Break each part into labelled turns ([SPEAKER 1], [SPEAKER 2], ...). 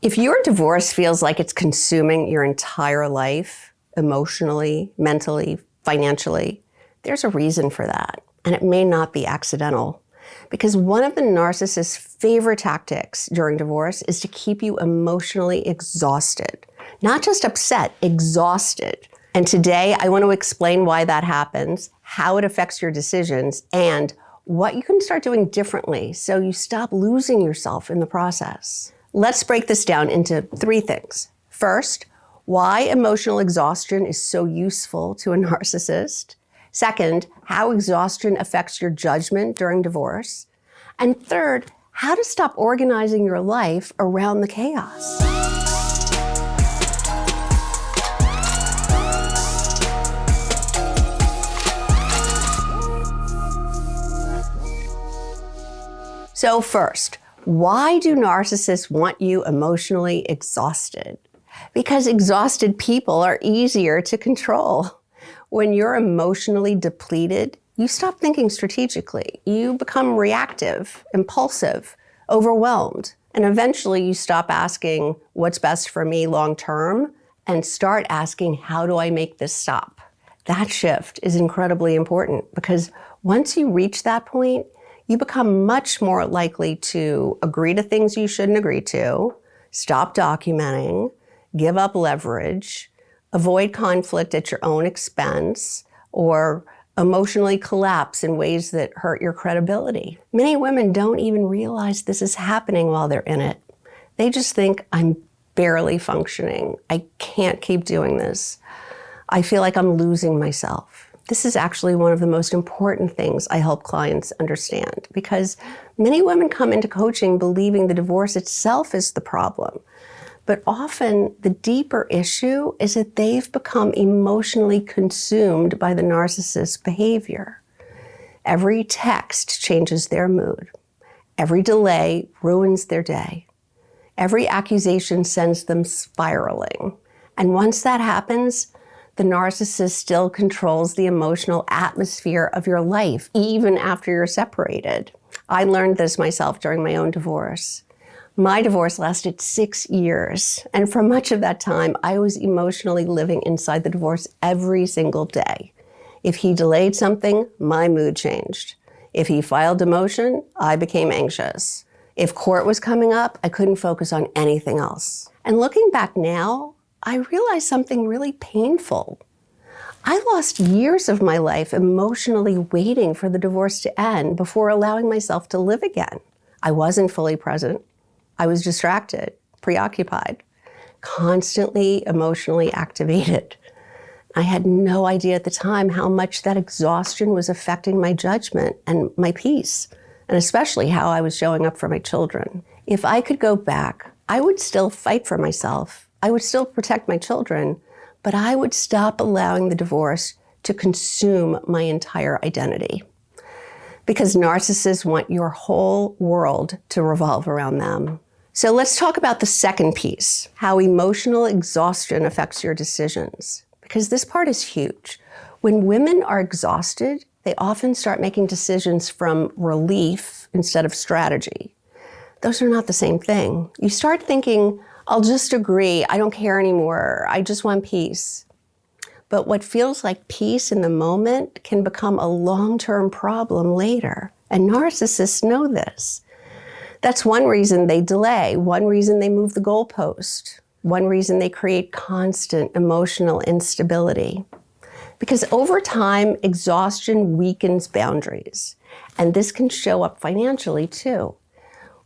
[SPEAKER 1] If your divorce feels like it's consuming your entire life, emotionally, mentally, financially, there's a reason for that. And it may not be accidental. Because one of the narcissist's favorite tactics during divorce is to keep you emotionally exhausted. Not just upset, exhausted. And today I want to explain why that happens, how it affects your decisions, and what you can start doing differently so you stop losing yourself in the process. Let's break this down into 3 things. First, why emotional exhaustion is so useful to a narcissist. Second, how exhaustion affects your judgment during divorce. And third, how to stop organizing your life around the chaos. So first, why do narcissists want you emotionally exhausted? Because exhausted people are easier to control. When you're emotionally depleted, you stop thinking strategically. You become reactive, impulsive, overwhelmed, and eventually you stop asking what's best for me long term and start asking, how do I make this stop? That shift is incredibly important because once you reach that point, you become much more likely to agree to things you shouldn't agree to, stop documenting, give up leverage, avoid conflict at your own expense, or emotionally collapse in ways that hurt your credibility. Many women don't even realize this is happening while they're in it. They just think, I'm barely functioning. I can't keep doing this. I feel like I'm losing myself. This is actually one of the most important things I help clients understand because many women come into coaching believing the divorce itself is the problem. But often the deeper issue is that they've become emotionally consumed by the narcissist's behavior. Every text changes their mood. Every delay ruins their day. Every accusation sends them spiraling. And once that happens, the narcissist still controls the emotional atmosphere of your life, even after you're separated. I learned this myself during my own divorce. My divorce lasted 6 years, and for much of that time, I was emotionally living inside the divorce every single day. If he delayed something, my mood changed. If he filed a motion, I became anxious. If court was coming up, I couldn't focus on anything else. And looking back now, I realized something really painful. I lost years of my life emotionally waiting for the divorce to end before allowing myself to live again. I wasn't fully present. I was distracted, preoccupied, constantly emotionally activated. I had no idea at the time how much that exhaustion was affecting my judgment and my peace, and especially how I was showing up for my children. If I could go back, I would still fight for myself. I would still protect my children, but I would stop allowing the divorce to consume my entire identity. Because narcissists want your whole world to revolve around them. So let's talk about the second piece, how emotional exhaustion affects your decisions. Because this part is huge. When women are exhausted, they often start making decisions from relief instead of strategy. Those are not the same thing. You start thinking, I'll just agree, I don't care anymore, I just want peace. But what feels like peace in the moment can become a long-term problem later. And narcissists know this. That's one reason they delay, one reason they move the goalpost, one reason they create constant emotional instability. Because over time, exhaustion weakens boundaries. And this can show up financially too.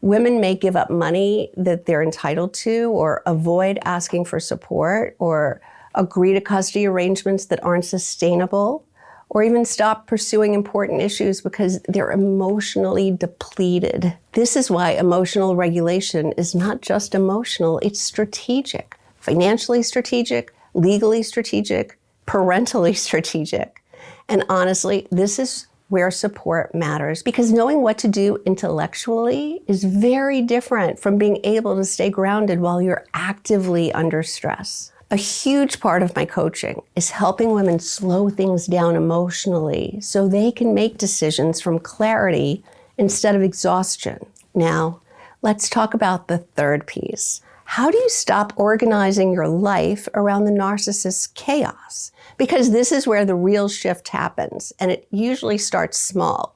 [SPEAKER 1] Women may give up money that they're entitled to or avoid asking for support or agree to custody arrangements that aren't sustainable or even stop pursuing important issues because they're emotionally depleted. This is why emotional regulation is not just emotional, it's strategic. Financially strategic, legally strategic, parentally strategic. And honestly, this is where support matters because knowing what to do intellectually is very different from being able to stay grounded while you're actively under stress. A huge part of my coaching is helping women slow things down emotionally so they can make decisions from clarity instead of exhaustion. Now, let's talk about the third piece, How do you stop organizing your life around the narcissist's chaos? Because this is where the real shift happens, and it usually starts small.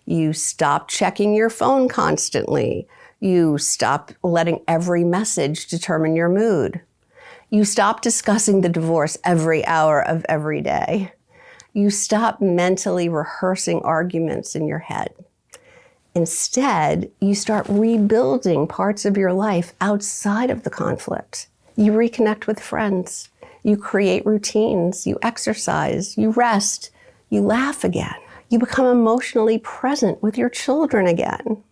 [SPEAKER 1] You stop checking your phone constantly. You stop letting every message determine your mood. You stop discussing the divorce every hour of every day. You stop mentally rehearsing arguments in your head. Instead, you start rebuilding parts of your life outside of the conflict. You reconnect with friends. You create routines. You exercise. You rest. You laugh again. You become emotionally present with your children again.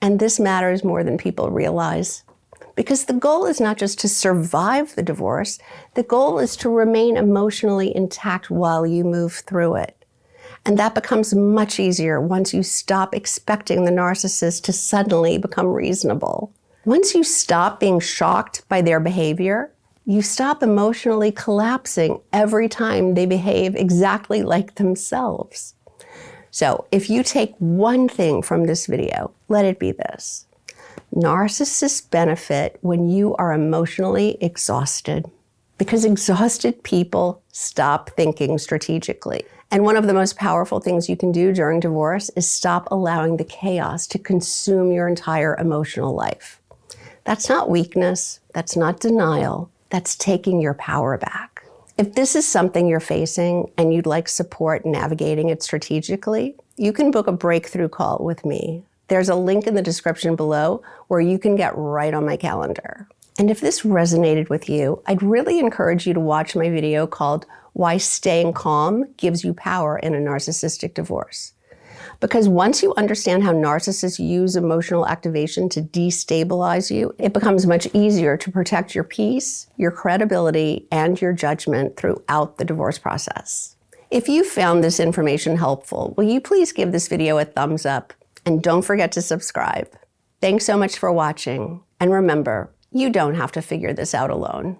[SPEAKER 1] And this matters more than people realize. Because the goal is not just to survive the divorce, the goal is to remain emotionally intact while you move through it. And that becomes much easier once you stop expecting the narcissist to suddenly become reasonable. Once you stop being shocked by their behavior, you stop emotionally collapsing every time they behave exactly like themselves. So if you take one thing from this video, let it be this. Narcissists benefit when you are emotionally exhausted, because exhausted people stop thinking strategically. And one of the most powerful things you can do during divorce is stop allowing the chaos to consume your entire emotional life. That's not weakness, that's not denial, that's taking your power back. If this is something you're facing and you'd like support navigating it strategically, you can book a breakthrough call with me. There's a link in the description below where you can get right on my calendar. And if this resonated with you, I'd really encourage you to watch my video called Why Staying Calm Gives You Power in a Narcissistic Divorce. Because once you understand how narcissists use emotional activation to destabilize you, it becomes much easier to protect your peace, your credibility, and your judgment throughout the divorce process. If you found this information helpful, will you please give this video a thumbs up? And don't forget to subscribe. Thanks so much for watching. And remember, you don't have to figure this out alone.